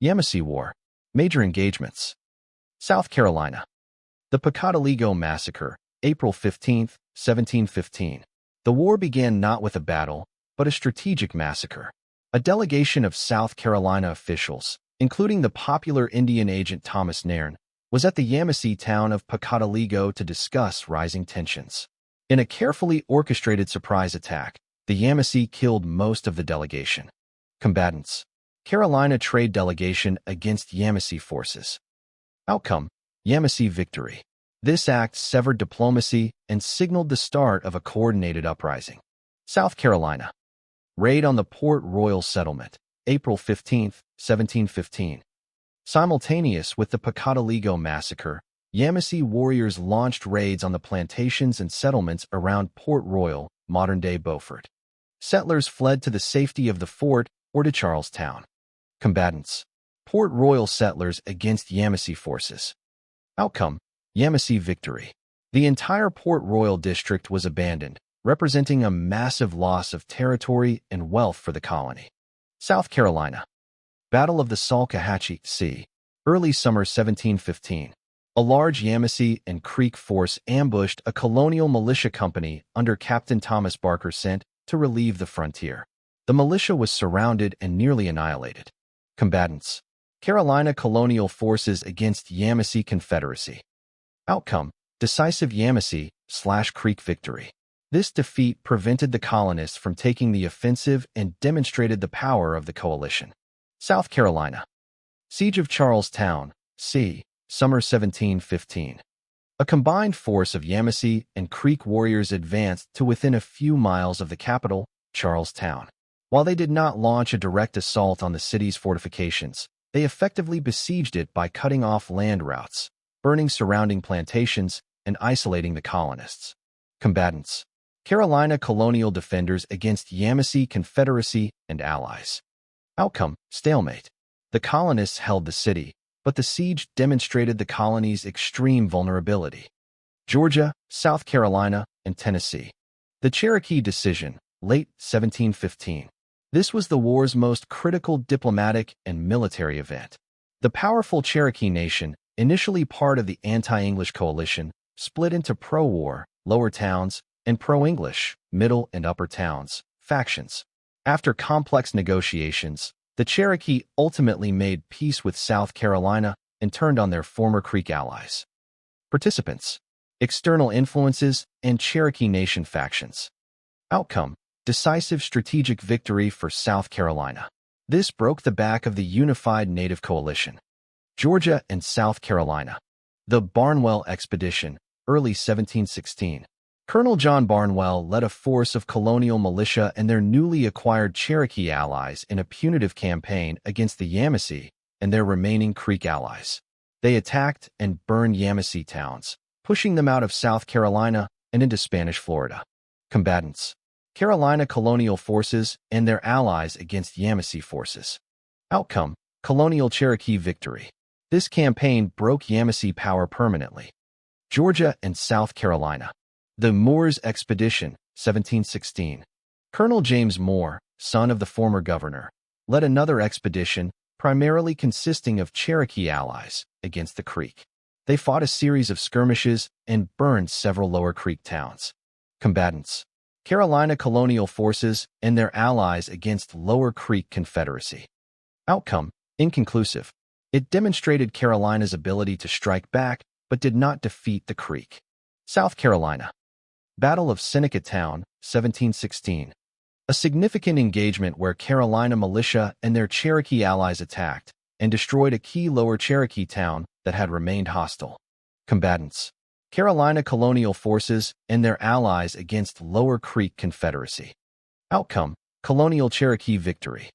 Yamasee War. Major engagements. South Carolina. The Pocataligo Massacre, April 15, 1715. The war began not with a battle, but a strategic massacre. A delegation of South Carolina officials, including the popular Indian agent Thomas Nairn, was at the Yamasee town of Pocataligo to discuss rising tensions. In a carefully orchestrated surprise attack, the Yamasee killed most of the delegation. Combatants. Carolina trade delegation against Yamasee forces. Outcome: Yamasee victory. This act severed diplomacy and signaled the start of a coordinated uprising. South Carolina. Raid on the Port Royal settlement, April 15, 1715. Simultaneous with the Pocataligo massacre, Yamasee warriors launched raids on the plantations and settlements around Port Royal, modern-day Beaufort. Settlers fled to the safety of the fort or to Charlestown. Combatants. Port Royal settlers against Yamasee forces. Outcome: Yamasee victory. The entire Port Royal district was abandoned, representing a massive loss of territory and wealth for the colony. South Carolina. Battle of the Salkehatchie Sea, early summer 1715. A large Yamasee and Creek force ambushed a colonial militia company under Captain Thomas Barker sent to relieve the frontier. The militia was surrounded and nearly annihilated. Combatants. Carolina colonial forces against Yamasee Confederacy. Outcome: decisive Yamasee/Creek victory. This defeat prevented the colonists from taking the offensive and demonstrated the power of the coalition. South Carolina. Siege of Charlestown, c. Summer 1715. A combined force of Yamasee and Creek warriors advanced to within a few miles of the capital, Charlestown. While they did not launch a direct assault on the city's fortifications, they effectively besieged it by cutting off land routes, burning surrounding plantations, and isolating the colonists. Combatants. Carolina colonial defenders against Yamasee Confederacy and allies. Outcome: stalemate. The colonists held the city, but the siege demonstrated the colony's extreme vulnerability. Georgia, South Carolina, and Tennessee. The Cherokee Decision, late 1715. This was the war's most critical diplomatic and military event. The powerful Cherokee Nation, initially part of the anti-English coalition, split into pro-war, lower towns, and pro-English, middle and upper towns, factions. After complex negotiations, the Cherokee ultimately made peace with South Carolina and turned on their former Creek allies. Participants. External influences and Cherokee Nation factions. Outcome: decisive strategic victory for South Carolina. This broke the back of the unified Native coalition. Georgia and South Carolina. The Barnwell Expedition, early 1716. Colonel John Barnwell led a force of colonial militia and their newly acquired Cherokee allies in a punitive campaign against the Yamasee and their remaining Creek allies. They attacked and burned Yamasee towns, pushing them out of South Carolina and into Spanish Florida. Combatants. Carolina colonial forces and their allies against Yamasee forces. Outcome: colonial Cherokee victory. This campaign broke Yamasee power permanently. Georgia and South Carolina. The Moores Expedition, 1716. Colonel James Moore, son of the former governor, led another expedition, primarily consisting of Cherokee allies, against the Creek. They fought a series of skirmishes and burned several Lower Creek towns. Combatants. Carolina colonial forces and their allies against Lower Creek Confederacy. Outcome: inconclusive. It demonstrated Carolina's ability to strike back, but did not defeat the Creek. South Carolina. Battle of Seneca Town, 1716. A significant engagement where Carolina militia and their Cherokee allies attacked and destroyed a key Lower Cherokee town that had remained hostile. Combatants. Carolina colonial forces and their allies against Lower Creek Confederacy. Outcome: colonial Cherokee victory.